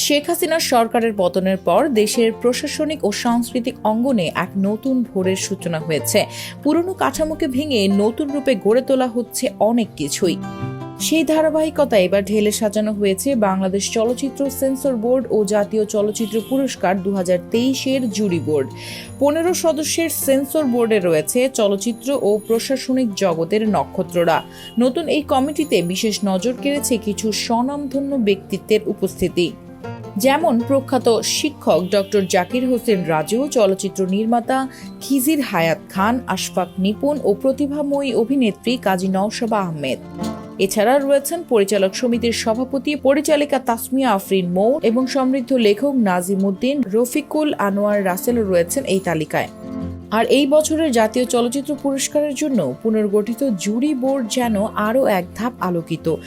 শেখ হাসিনার সরকারের পতনের পর দেশের প্রশাসনিক ও সাংস্কৃতিক অঙ্গনে এক নতুন ভোরের সূচনা হয়েছে। পুরনো কাঠামোকে ভেঙে নতুন রূপে গড়ে তোলা হচ্ছে অনেক কিছুই। সেই ধারাবাহিকতা এবার ঢেলে সাজানো হয়েছে বাংলাদেশ চলচ্চিত্র সেন্সর বোর্ড ও জাতীয় চলচ্চিত্র পুরস্কার 2023-এর জুরি বোর্ড। 15 সদস্যের সেন্সর বোর্ডে রয়েছে চলচ্চিত্র ও প্রশাসনিক জগতের নক্ষত্ররা। নতুন এই কমিটিতে বিশেষ নজর কেড়েছে কিছু স্বনামধন্য ব্যক্তিত্বের উপস্থিতি, যেমন প্রখ্যাত শিক্ষক ডক্টর জাকির হোসেন রাজু, চলচ্চিত্র নির্মাতা খিজির হায়াত খান, আশফাক নিপুণ ও প্রতিভাময়ী অভিনেত্রী কাজী নওশাবা আহমেদ। এছাড়া রয়েছেন পরিচালক সমিতির সভাপতি পরিচালিকা তাসমিয়া আফরিন মৌ এবং সমৃদ্ধ লেখক নাজিম উদ্দিন, রফিকুল আনোয়ার রাসেলও রয়েছেন এই তালিকায়। আর এই বছরের জাতীয় চলচ্চিত্র পুরস্কারের জন্য পুনর্গঠিত জুরি বোর্ড যেন আরও এক ধাপ আলোকিত।